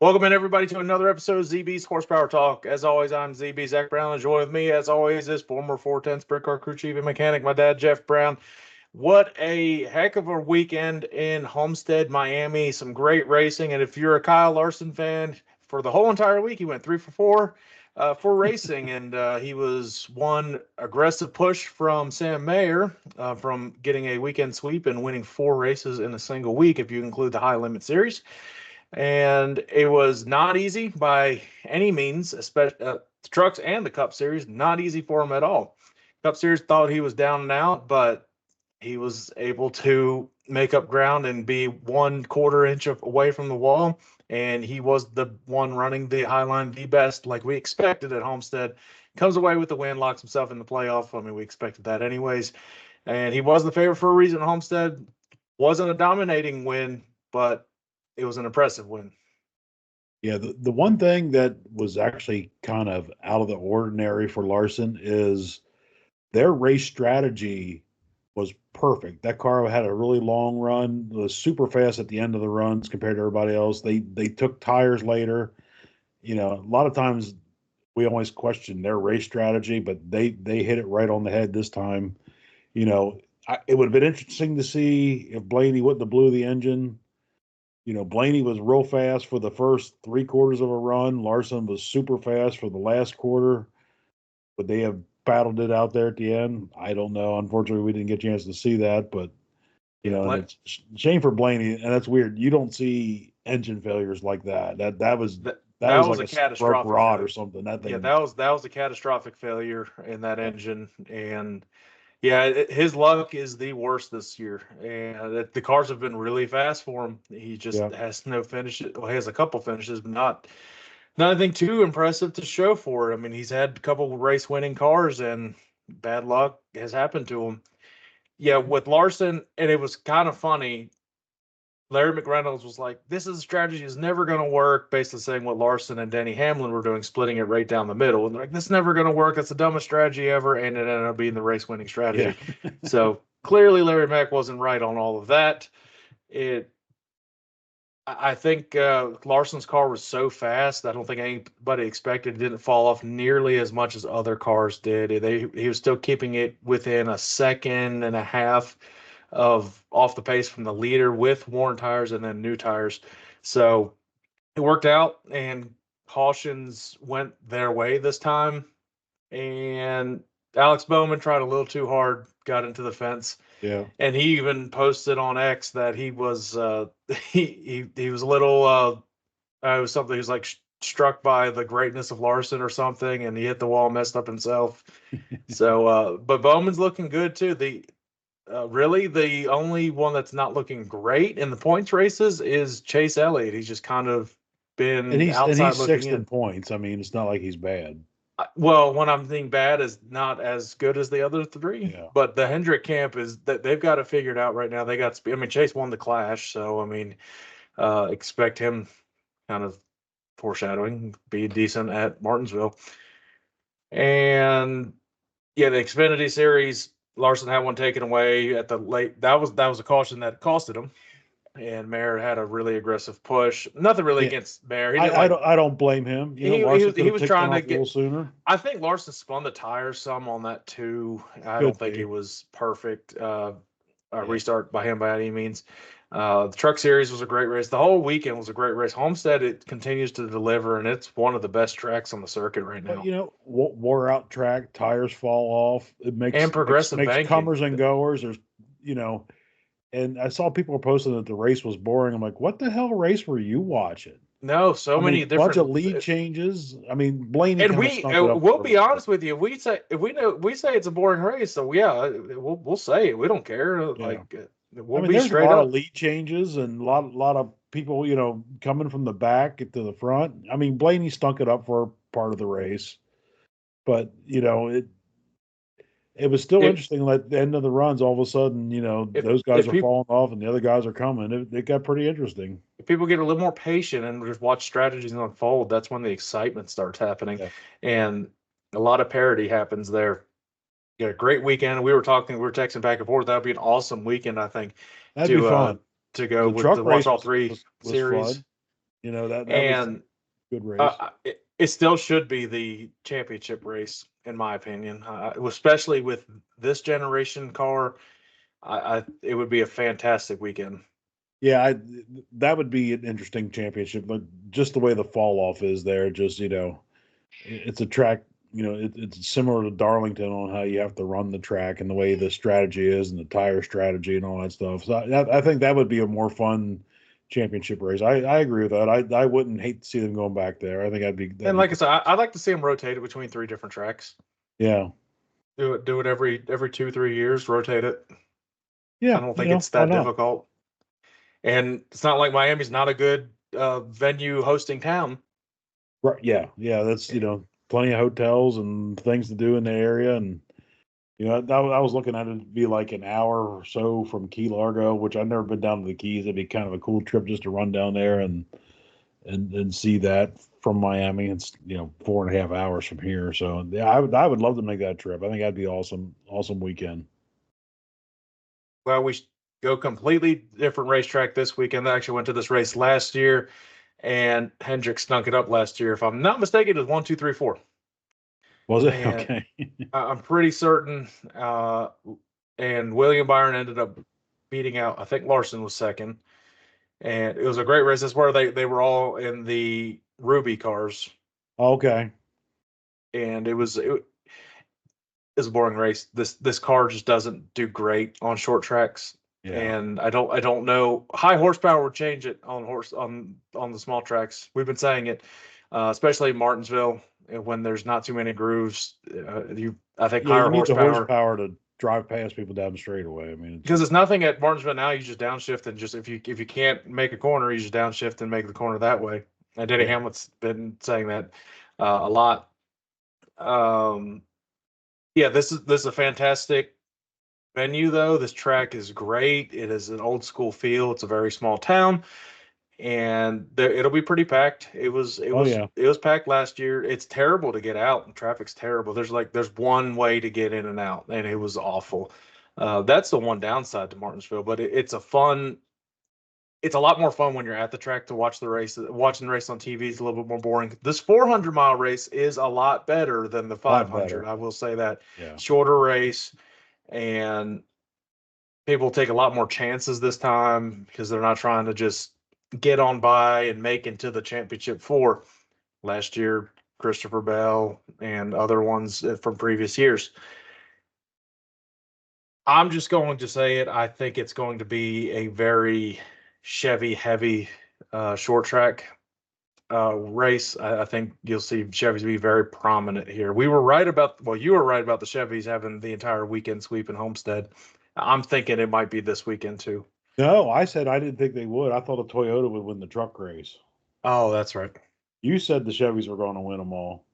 Welcome in, everybody, to another episode of ZB's Horsepower Talk. As always, I'm ZB Zach Brown, and joined with me, as always, is former 410 Sprint Car crew chief and mechanic, my dad, Jeff Brown. What a heck of a weekend in Homestead, Miami. Some great racing, and if you're a Kyle Larson fan, for the whole entire week, he went 3 for 4 for racing, and he was one aggressive push from Sam Mayer from getting a weekend sweep and winning 4 races in a single week, if you include the high limit series. And it was not easy by any means, especially the trucks and the Cup Series, not easy for him at all. Cup Series thought he was down and out, but he was able to make up ground and be 1/4 inch away from the wall. And he was the one running the high line the best, like we expected at Homestead. Comes away with the win, locks himself in the playoff. I mean, we expected that anyways. And he was the favorite for a reason. Homestead wasn't a dominating win, but it was an impressive win. Yeah, the one thing that was actually kind of out of the ordinary for Larson is their race strategy was perfect. That car had a really long run, was super fast at the end of the runs compared to everybody else. They took tires later. You know, a lot of times we always question their race strategy, but they hit it right on the head this time. You know, it would have been interesting to see if Blaney wouldn't have blew the engine. You know, Blaney was real fast for the first 3/4 of a run. Larson was super fast for the last quarter. Would they have battled it out there at the end? I don't know. Unfortunately, we didn't get a chance to see that. But, you know, it's a shame for Blaney. And that's weird. You don't see engine failures like that. That was was like a catastrophic rod failure. or something. That thing. Yeah, that was a catastrophic failure in that engine. And yeah, his luck is the worst this year, and the cars have been really fast for him. He just has no finishes. Well, he has a couple finishes, but not anything too impressive to show for it. I mean, he's had a couple race-winning cars, and bad luck has happened to him. Yeah, with Larson, and it was kind of funny. Larry McReynolds was like, "This is a strategy is never going to work," basically saying what Larson and Denny Hamlin were doing, splitting it right down the middle. And they're like, "This is never going to work. That's the dumbest strategy ever." And it ended up being the race-winning strategy. Yeah. So clearly, Larry Mack wasn't right on all of that. I think Larson's car was so fast. I don't think anybody expected it didn't fall off nearly as much as other cars did. He was still keeping it within a second and a half of off the pace from the leader with worn tires and then new tires. So it worked out, and cautions went their way this time. And Alex Bowman tried a little too hard, got into the fence. Yeah. And he even posted on X that he was he was a little it was something he was like struck by the greatness of Larson or something, and he hit the wall, messed up himself. So but Bowman's looking good too. Really, the only one that's not looking great in the points races is Chase Elliott. He's just kind of been outside looking sixth in. in points. I mean, it's not like he's bad. Well, when I'm thinking bad is not as good as the other three, but the Hendrick camp is that they've got it figured out right now. They got speed. I mean, Chase won the Clash, so I mean, expect him kind of foreshadowing be decent at Martinsville. And yeah, the Xfinity Series, Larson had one taken away at the late. That was a caution that costed him. And Mayer had a really aggressive push. Nothing really against Mayer. I don't blame him. You know, he was trying to get a little sooner. I think Larson spun the tires some on that too. I don't think it was perfect restart by him by any means. The Truck Series was a great race. The whole weekend was a great race. Homestead, it continues to deliver, and it's one of the best tracks on the circuit right now. But, you know, wore out track, tires fall off. It makes banking. comers and goers. There's, you know. And I saw people posting that the race was boring. I'm like, what the hell race were you watching? No, many different bunch of lead changes. I mean, Blaney. And we'll be honest with you. We say it's a boring race, so yeah, we'll say it. We don't care. Like we'll be straight up. There's a lot of lead changes and a lot of people, you know, coming from the back to the front. I mean, Blaney stunk it up for part of the race, but you know it was still interesting. At the end of the runs, all of a sudden, you know, those guys are falling off and the other guys are coming. It got pretty interesting. If people get a little more patient and just watch strategies unfold, that's when the excitement starts happening. Yeah. And a lot of parity happens there. You got a great weekend. We were texting back and forth. That would be an awesome weekend, I think. That'd be fun. To go watch all three series. that was And a good race. it still should be the championship race, in my opinion, especially with this generation car. It would be a fantastic weekend. Yeah, that would be an interesting championship, but just the way the fall off is there, just it's a track. It's similar to Darlington on how you have to run the track and the way the strategy is and the tire strategy and all that stuff. So I think that would be a more fun championship race. I agree with that. I wouldn't hate to see them going back there. I think And like I said, I'd like to see them rotate it between 3 different tracks. Yeah. Do it every 2-3 years, rotate it. Yeah, I don't think it's that difficult. And it's not like Miami's not a good venue hosting town. Right. Yeah. That's plenty of hotels and things to do in the area, and I was looking at it to be like an hour or so from Key Largo, which I've never been down to the Keys. It'd be kind of a cool trip just to run down there and see that from Miami. It's 4.5 hours from here, so yeah, I would love to make that trip. I think that'd be awesome weekend. Well, we go completely different racetrack this weekend. I actually went to this race last year, and Hendrick stunk it up last year. If I'm not mistaken, it was 1, 2, 3, 4. Was it? And okay? I'm pretty certain. And William Byron ended up beating out. I think Larson was second, and it was a great race. That's where they were all in the Ruby cars. Okay. And it was a boring race. This car just doesn't do great on short tracks. Yeah. And I don't know. High horsepower would change it on the small tracks. We've been saying it, especially Martinsville, when there's not too many grooves. I think higher you need horsepower. the horsepower to drive past people down the straightaway. I mean, because it's nothing at Martinsville now. You just downshift and just if you can't make a corner, you just downshift and make the corner that way. And Denny Hamlet's been saying that a lot. Yeah, this is a fantastic venue though. This track is great. It is an old school feel. It's a very small town, and it'll be pretty packed. It was packed last year. It's terrible to get out, and traffic's terrible. There's one way to get in and out, and it was awful. That's the one downside to Martinsville, but it's a fun. It's a lot more fun when you're at the track to watch the race. Watching the race on TV is a little bit more boring. This 400-mile race is a lot better than the 500. I will say that. Yeah. Shorter race, and people take a lot more chances this time because they're not trying to just get on by and make into the championship 4. Last year, Christopher Bell and other ones from previous years. I'm just going to say it. I think it's going to be a very Chevy heavy short track race. I think you'll see Chevys be very prominent here. You were right about the Chevys having the entire weekend sweep in Homestead. I'm thinking it might be this weekend too. No, I said I didn't think they would. I thought a Toyota would win the truck race. Oh, that's right. You said the Chevys were going to win them all.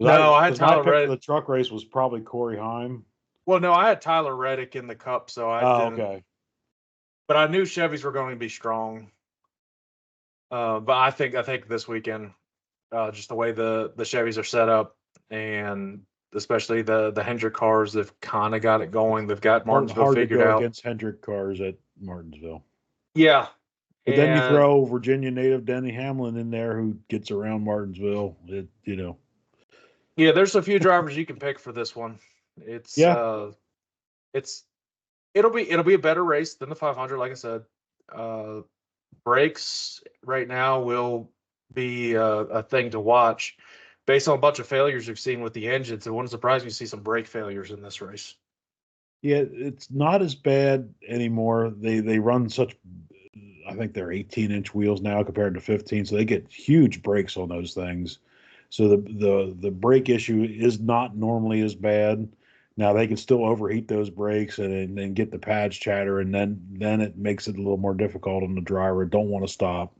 No, I had Tyler Reddick. The truck race was probably Corey Heim. Well, no, I had Tyler Reddick in the Cup, so I didn't. Okay. But I knew Chevys were going to be strong. But I think this weekend, just the way the Chevys are set up, and especially the Hendrick cars, they've kind of got it going. They've got Martinsville figured out. Against Hendrick cars at Martinsville. Yeah. But then you throw Virginia native Denny Hamlin in there who gets around Martinsville. Yeah, there's a few drivers you can pick for this one. It'll be a better race than the 500, like I said. Brakes right now will be a thing to watch based on a bunch of failures we've seen with the engines. It wouldn't surprise me to see some brake failures in this race. Yeah, it's not as bad anymore. They run such, I think they're 18-inch wheels now compared to 15, so they get huge brakes on those things. So the brake issue is not normally as bad. Now they can still overheat those brakes and then get the pads chatter, and then it makes it a little more difficult on the driver. Don't want to stop,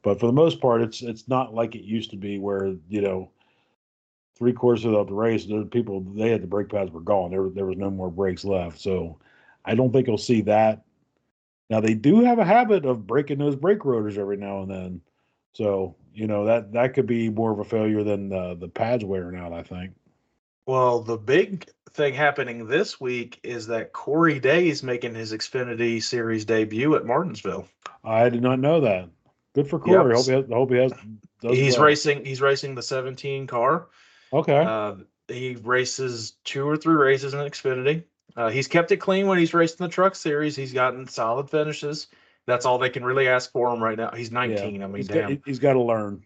but for the most part, it's not like it used to be where 3/4 of the race, they had the brake pads were gone. There was no more brakes left. So I don't think you'll see that. Now they do have a habit of breaking those brake rotors every now and then. So that could be more of a failure than the pads wearing out, I think. Well, the big thing happening this week is that Corey Day is making his Xfinity Series debut at Martinsville. I did not know that. Good for Corey. Yep. Hope he has does He's well. racing the 17 car. Okay. He races 2 or 3 races in Xfinity. He's kept it clean when he's raced in the Truck Series. He's gotten solid finishes. That's all they can really ask for him right now. He's Yeah. 19. I mean, damn. He's got to learn.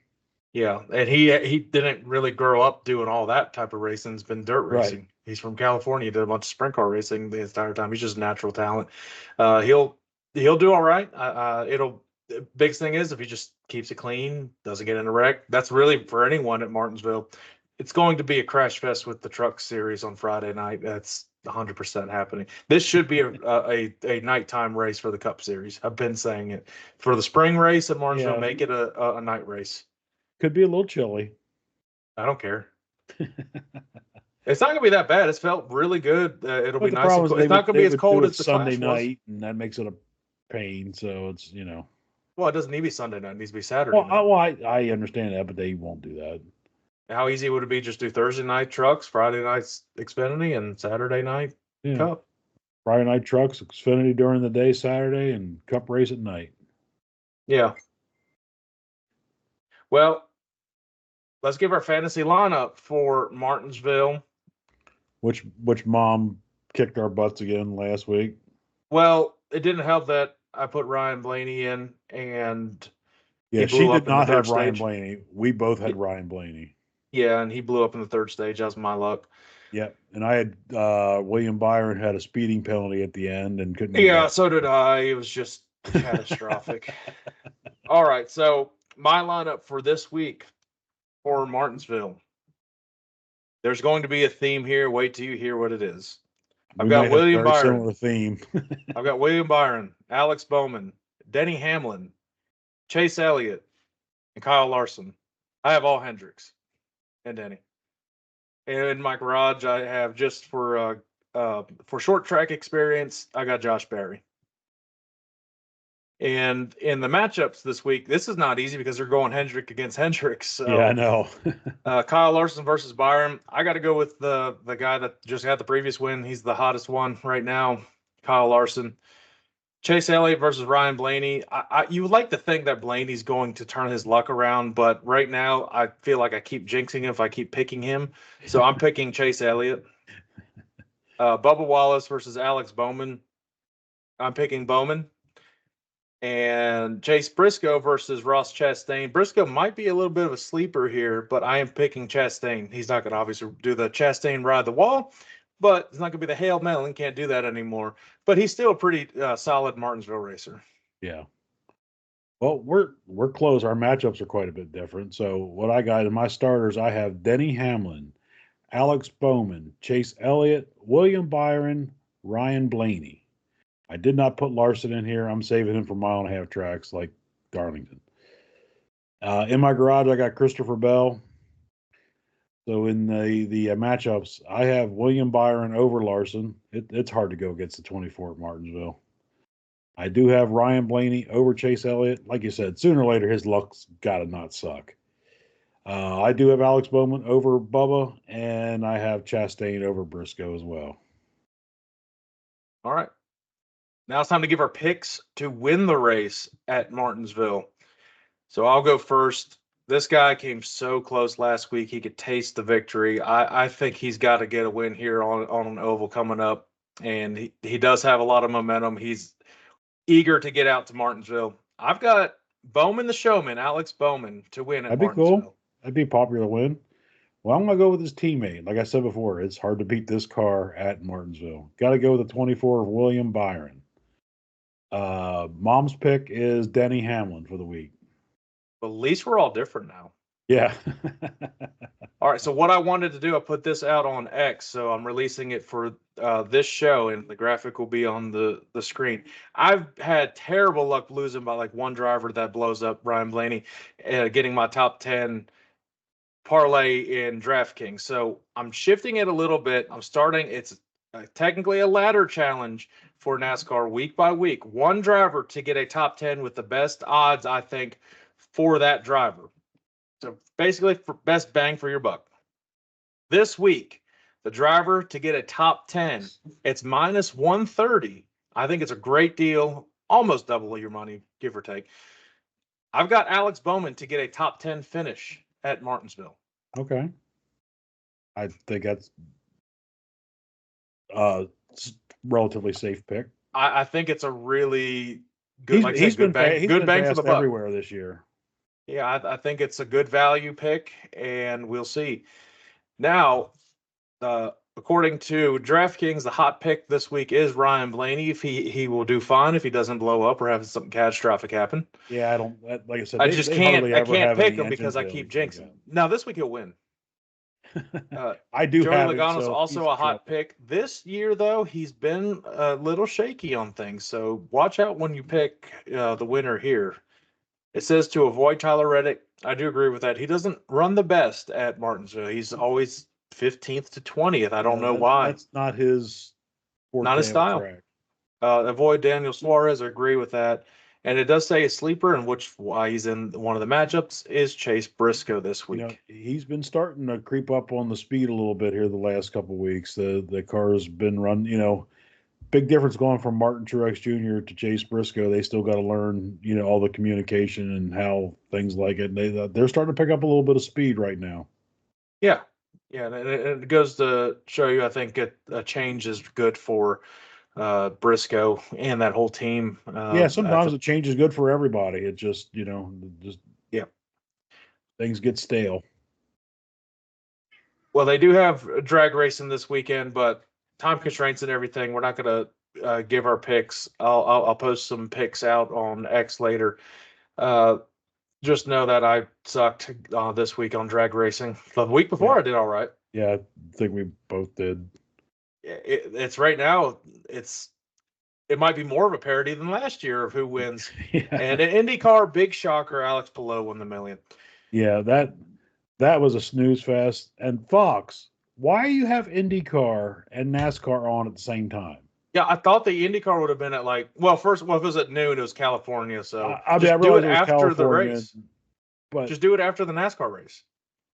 Yeah, and he didn't really grow up doing all that type of racing. It's been dirt Right. racing. He's from California. He did a bunch of sprint car racing the entire time. He's just natural talent. He'll do all right. It'll the biggest thing is if he just keeps it clean, doesn't get in a wreck. That's really for anyone at Martinsville. It's going to be a crash fest with the Truck Series on Friday night. That's 100% happening. This should be a nighttime race for the Cup Series. I've been saying it. For the spring race at Martinsville, Yeah. make it a night race. Could be a little chilly. I don't care. It's not gonna be that bad. It's felt really good. It'll be nice. And cool. It's not gonna be as cold as the Sunday Clash night, and that makes it a pain. So it's Well, it doesn't need to be Sunday night. It needs to be Saturday night. Well, I understand that, but they won't do that. How easy would it be just do Thursday night trucks, Friday nights Xfinity, and Saturday night Cup? Friday night trucks, Xfinity during the day, Saturday, and Cup race at night. Yeah. Well, let's give our fantasy lineup for Martinsville. Which mom kicked our butts again last week? Well, it didn't help that I put Ryan Blaney in, and she did not have Ryan Blaney. We both had Ryan Blaney. Yeah, and he blew up in the third stage. That was my luck. Yeah, and I had William Byron had a speeding penalty at the end and couldn't. Yeah, so did I. It was just catastrophic. All right, so my lineup for this week for Martinsville. There's going to be a theme here. Wait till you hear what it is. I've got William Byron. Similar theme. I've got William Byron, Alex Bowman, Denny Hamlin, Chase Elliott, and Kyle Larson. I have all Hendricks and Denny. And in my garage, I have just for short track experience, I got Josh Berry. And in the matchups this week, this is not easy because they're going Hendrick against Hendrick. So, yeah, I know. Kyle Larson versus Byron. I got to go with the guy that just had the previous win. He's the hottest one right now, Kyle Larson. Chase Elliott versus Ryan Blaney. You would like to think that Blaney's going to turn his luck around, but right now I feel like I keep jinxing him if I keep picking him. So I'm picking Chase Elliott. Bubba Wallace versus Alex Bowman. I'm picking Bowman. And Chase Briscoe versus Ross Chastain. Briscoe might be a little bit of a sleeper here, but I am picking Chastain. He's not going to obviously do the Chastain ride the wall, but it's not going to be the Hail Melon. Can't do that anymore. But he's still a pretty solid Martinsville racer. Yeah. Well, we're close. Our matchups are quite a bit different. So what I got in my starters, I have Denny Hamlin, Alex Bowman, Chase Elliott, William Byron, Ryan Blaney. I did not put Larson in here. I'm saving him for mile and a half tracks like Darlington. In my garage, I got Christopher Bell. So in the matchups, I have William Byron over Larson. It's hard to go against the 24 at Martinsville. I do have Ryan Blaney over Chase Elliott. Like you said, sooner or later, his luck's got to not suck. I do have Alex Bowman over Bubba, and I have Chastain over Briscoe as well. All right. Now it's time to give our picks to win the race at Martinsville. So I'll go first. This guy came so close last week. He could taste the victory. I think he's got to get a win here on an oval coming up. And he does have a lot of momentum. He's eager to get out to Martinsville. I've got Bowman the Showman, Alex Bowman, to win at Martinsville. That'd be cool. That'd be a popular win. Well, I'm going to go with his teammate. Like I said before, it's hard to beat this car at Martinsville. Got to go with the 24 of William Byron. Mom's pick is Denny Hamlin for the week. But at least we're all different now. Yeah. All right. So what I wanted to do, I put this out on X, so I'm releasing it for this show, and the graphic will be on the screen. I've had terrible luck losing by like one driver that blows up Ryan Blaney, getting my top 10 parlay in DraftKings. So I'm shifting it a little bit. I'm starting. It's technically a ladder challenge for NASCAR week by week. One driver to get a top 10 with the best odds, I think, for that driver. So basically, for best bang for your buck. This week, the driver to get a top 10, it's minus 130. I think it's a great deal, almost double your money, give or take. I've got Alex Bowman to get a top 10 finish at Martinsville. Okay. I think that's relatively safe pick. I think it's a really good, He's been good bang for fast the buck. everywhere this year. Yeah, I think it's a good value pick, and we'll see. Now, according to DraftKings, the hot pick this week is Ryan Blaney. If he will do fine if he doesn't blow up or have something catastrophic happen. Yeah, I don't like I said. I They, just they can't hardly I ever can't have pick any him engine because I keep failures like jinxing. Now this week he'll win. that. I do Joey have it, Logano's so also he's a in hot trouble. pick. This year, though, he's been a little shaky on things. So watch out when you pick the winner here. It says to avoid Tyler Reddick. I do agree with that. He doesn't run the best at Martinsville. He's always 15th to 20th. I don't know why. That's not his Not his forte of a style. track. Avoid Daniel Suarez. I agree with that. And it does say a sleeper, and which why he's in one of the matchups is Chase Briscoe this week. He's been starting to creep up on the speed a little bit here the last couple of weeks. The car's been run. Big difference going from Martin Truex Jr. to Chase Briscoe. They still got to learn, all the communication and how things like it. And they're starting to pick up a little bit of speed right now. Yeah. Yeah. And it goes to show you, I think a change is good for Briscoe and that whole team. Yeah, sometimes a change is good for everybody. It just, just yeah. things get stale. Well, they do have drag racing this weekend, but time constraints and everything. We're not going to give our picks. I'll post some picks out on X later. Just know that I sucked this week on drag racing. The week before I did all right. Yeah, I think we both did. It's right now. It might be more of a parody than last year of who wins. Yeah. And in IndyCar, big shocker, Alex Palou won the million. Yeah, that was a snooze fest. And Fox, why you have IndyCar and NASCAR on at the same time? Yeah, I thought the IndyCar would have been at if it was at noon, it was California. So I just do realize it was after the California, race. but Just do it after the NASCAR race.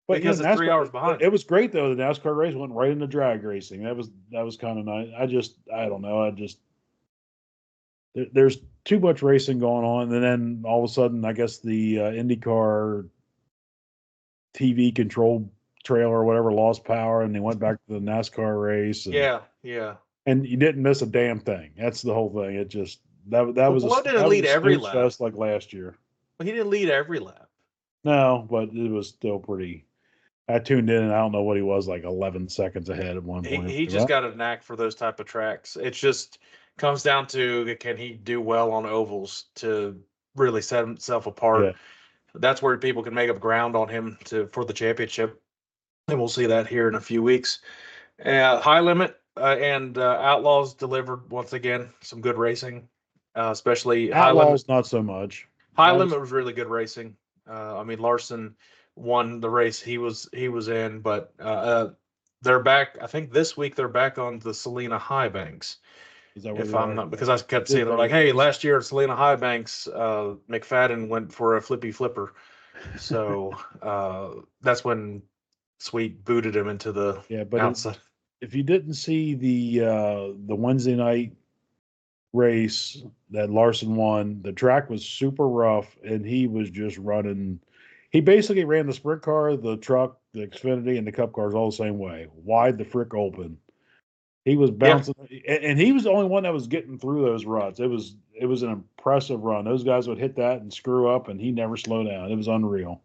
Because it's NASCAR, 3 hours behind. It was great though. The NASCAR race went right into drag racing. That was kind of nice. I don't know. There's too much racing going on, and then all of a sudden, I guess the IndyCar TV control trailer or whatever lost power, and they went back to the NASCAR race. And, yeah. And you didn't miss a damn thing. That's the whole thing. It just that was didn't lead every snooze lap. fest like last year. Well, he didn't lead every lap. No, but it was still pretty. I tuned in and I don't know what he was, like 11 seconds ahead at one point. He just got a knack for those type of tracks. It just comes down to can he do well on ovals to really set himself apart. Yeah. That's where people can make up ground on him for the championship. And we'll see that here in a few weeks. High Limit and Outlaws delivered once again some good racing, especially Outlaws, High Limit. not so much. High Limit was really good racing. Larson won the race he was in, but they're back. I think this week they're back on the Selena High Banks. Is that where If they I'm are? not, because I kept seeing they're like, hey, last year at Selena High Banks, McFadden went for a flippy flipper. So that's when Sweet booted him into the outside. If you didn't see the Wednesday night race that Larson won, the track was super rough, and he was just running. He basically ran the sprint car, the truck, the Xfinity, and the Cup cars all the same way, wide the frick open. He was bouncing, and he was the only one that was getting through those ruts. It was an impressive run. Those guys would hit that and screw up, and he never slowed down. It was unreal.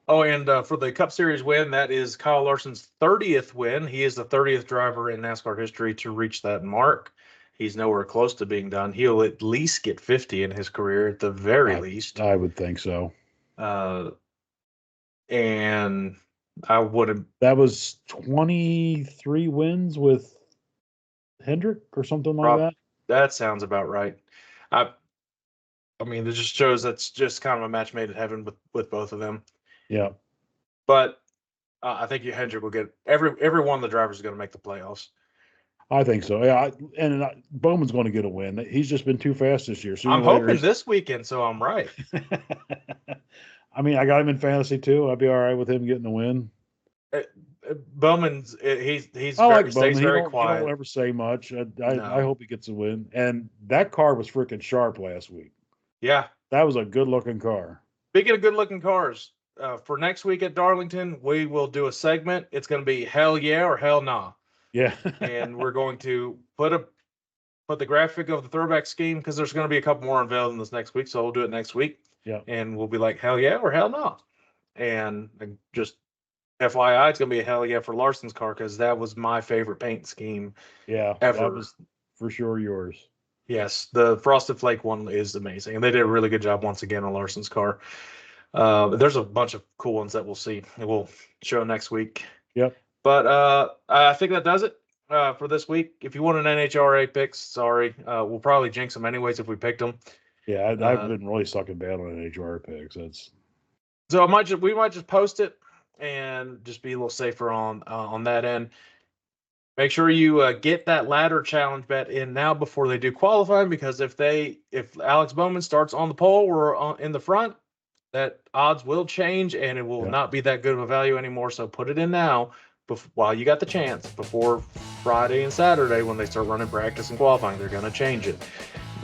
Oh, and for the Cup Series win, that is Kyle Larson's 30th win. He is the 30th driver in NASCAR history to reach that mark. He's nowhere close to being done. He'll at least get 50 in his career, at the very least. I would think so. And I would have. That was 23 wins with Hendrick or something like that. That sounds about right. I mean, it just shows that's just kind of a match made in heaven with both of them. Yeah. But I think Hendrick will get every one of the drivers is going to make the playoffs. I think so. Yeah, Bowman's going to get a win. He's just been too fast this year. I'm hoping this weekend, so I'm right. I mean, I got him in fantasy too. I'd be all right with him getting the win. Bowman's stays very quiet. He don't ever say much. I hope he gets a win. And that car was freaking sharp last week. Yeah. That was a good looking car. Speaking of good looking cars, for next week at Darlington, we will do a segment. It's going to be hell yeah or hell nah. Yeah. And we're going to put the graphic of the throwback scheme, because there's going to be a couple more unveiled in this next week. So we'll do it next week. Yeah. And we'll be like, hell yeah or hell no. And just FYI, it's going to be a hell yeah for Larson's car, because that was my favorite paint scheme Yeah. ever. That was for sure yours. Yes, the Frosted Flake one is amazing, and they did a really good job once again on Larson's car. There's a bunch of cool ones that we'll see. We'll show next week. Yep. But I think that does it for this week. If you want an NHRA picks, sorry, we'll probably jinx them anyways if we picked them. Yeah, I've been really sucking bad on HR picks. That's so we might just post it and just be a little safer on that end. Make sure you get that ladder challenge bet in now before they do qualifying, because if Alex Bowman starts on the pole or in the front, that odds will change and it will not be that good of a value anymore. So put it in now while you got the chance, before Friday and Saturday when they start running practice and qualifying. They're going to change it.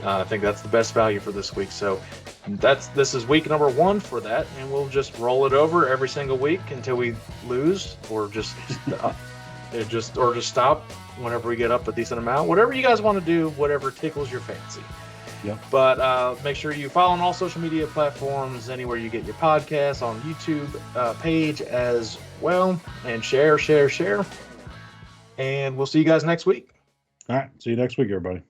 I think that's the best value for this week. So this is week number 1 for that, and we'll just roll it over every single week until we lose, or just stop whenever we get up a decent amount. Whatever you guys want to do, whatever tickles your fancy. Yeah. But make sure you follow on all social media platforms, anywhere you get your podcasts, on YouTube page as well, and share. And we'll see you guys next week. all right. See you next week, everybody.